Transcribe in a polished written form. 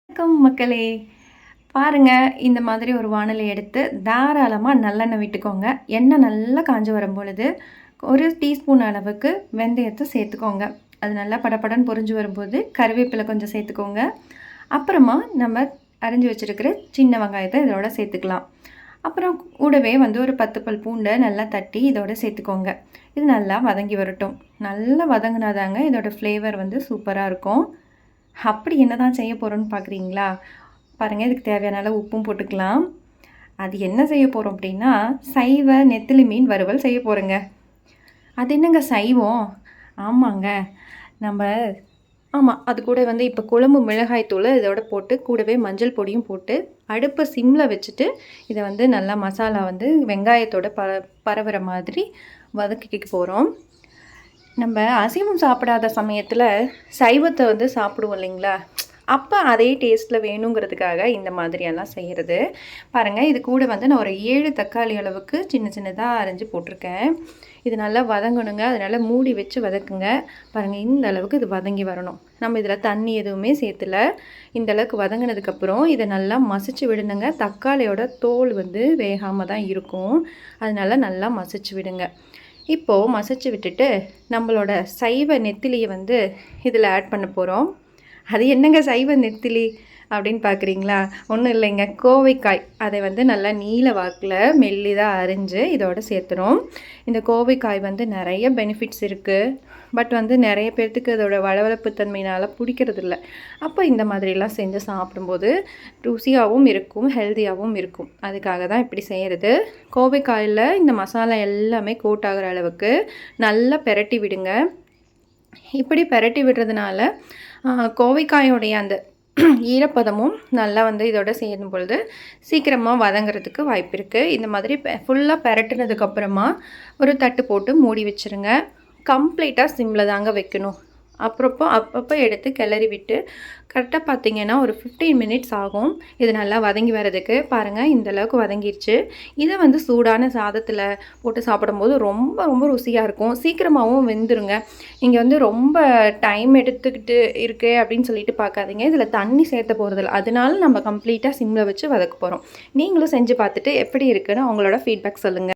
வணக்கம் மக்களே. பாருங்க, இந்த மாதிரி ஒரு வாணலி எடுத்து தாராளமாக நல்லெண்ணெய் விட்டுக்கோங்க. எண்ணெய் நல்லா காஞ்சு வரும் பொழுது 1 டீஸ்பூன் அளவுக்கு வெந்தயத்தை சேர்த்துக்கோங்க. அது நல்லா படபடன்னு பொரிஞ்சு வரும்போது கருவேப்பிலை கொஞ்சம் சேர்த்துக்கோங்க. அப்புறமா நம்ம அரிஞ்சு வச்சுருக்கிற சின்ன வெங்காயத்தை இதோட சேர்த்துக்கலாம். அப்புறம் கூடவே ஒரு 10 பல் பூண்டை நல்லா தட்டி இதோட சேர்த்துக்கோங்க. இது நல்லா வதங்கி வரட்டும். நல்லா வதங்கினாதாங்க இதோட ஃப்ளேவர் சூப்பராக இருக்கும். அப்படி என்ன தான் செய்ய போகிறோன்னு பார்க்குறீங்களா? பாருங்கள், இதுக்கு தேவையான அளவு உப்பும் போட்டுக்கலாம். அது என்ன செய்ய போகிறோம் அப்படின்னா, சைவ நெத்திலி மீன் வறுவல் செய்ய போகிறோங்க. அது என்னங்க சைவம்? ஆமாங்க, நம்ம அது கூட இப்போ குழம்பு மிளகாய் தூள் இதோட போட்டு கூடவே மஞ்சள் பொடியும் போட்டு அடுப்பை சிம்மில் வச்சுட்டு இதை நல்லா மசாலா வெங்காயத்தோட பரவுற மாதிரி வதக்கிக்க போகிறோம். நம்ம அசைவம் சாப்பிடாத சமயத்தில் சைவத்தை சாப்பிடுவோம் இல்லைங்களா? அப்போ அதே டேஸ்ட்டில் வேணுங்கிறதுக்காக இந்த மாதிரியெல்லாம் செய்கிறது. பாருங்கள், இது கூட நான் ஒரு 7 தக்காளி அளவுக்கு சின்ன சின்னதாக அரைஞ்சி போட்டிருக்கேன். இது நல்லா வதங்கணுங்க. அதனால் மூடி வச்சு வதக்குங்க. பாருங்கள், இந்த அளவுக்கு இது வதங்கி வரணும். நம்ம இதில் தண்ணி எதுவுமே சேர்த்துல. இந்த அளவுக்கு வதங்கினதுக்கப்புறம் இதை நல்லா மசிச்சு விடணுங்க. தக்காளியோட தோல் வேகாமல் தான் இருக்கும். அதனால் நல்லா மசிச்சு விடுங்க. இப்போது மசிச்சு விட்டுட்டு நம்மளோட சைவ நெத்திலியை இதில் ஆட் பண்ண போகிறோம். அது என்னங்க சைவ நெத்திலி அப்படின்னு பார்க்குறீங்களா? ஒன்றும் இல்லைங்க, கோவைக்காய். அதை நல்லா நீல வாக்கில் மெல்லிதாக அரிஞ்சு இதோட சேர்த்துறோம். இந்த கோவைக்காய் நிறைய பெனிஃபிட்ஸ் இருக்குது. பட் நிறைய பேர்த்துக்கு அதோட வளவளப்பு தன்மையினால் பிடிக்கிறதில்ல. அப்போ இந்த மாதிரிலாம் செஞ்சு சாப்பிடும்போது ருசியாகவும் இருக்கும், ஹெல்த்தியாகவும் இருக்கும். அதுக்காக தான் இப்படி செய்கிறது. கோவைக்காயில் இந்த மசாலா எல்லாமே கோட் ஆகிற அளவுக்கு நல்லா பெரட்டி விடுங்க. இப்படி பெரட்டி விடுறதுனால கோவைக்காயோடைய அந்த ஈரப்பதமும் நல்லா இதோட சேரும் பொழுது சீக்கிரமாக வதங்கிறதுக்கு வாய்ப்பு இருக்குது. இந்த மாதிரி ஃபுல்லாக பெரட்டினதுக்கப்புறமா ஒரு தட்டு போட்டு மூடி வச்சுருங்க. கம்ப்ளீட்டாக சிம்மில் தாங்க வைக்கணும். அப்பப்போ எடுத்து கிளறி விட்டு கரெக்டாக பார்த்திங்கன்னா ஒரு 15 மினிட்ஸ் ஆகும் இது நல்லா வதங்கி வரதுக்கு. பாருங்கள், இந்தளவுக்கு வதங்கிடுச்சு. இதை சூடான சாதத்தில் போட்டு சாப்பிடும்போது ரொம்ப ரொம்ப ருசியாக இருக்கும். சீக்கிரமாகவும் வெந்துருங்க. இங்கே ரொம்ப டைம் எடுத்துக்கிட்டு இருக்கு அப்படின்னு சொல்லிட்டு பார்க்காதீங்க. இதில் தண்ணி சேர்த்த போகிறதில்ல. அதனால நம்ம கம்ப்ளீட்டாக சிம்மில் வச்சு வதக்க போகிறோம். நீங்களும் செஞ்சு பார்த்துட்டு எப்படி இருக்குன்னு அவங்களோட ஃபீட்பேக் சொல்லுங்கள்.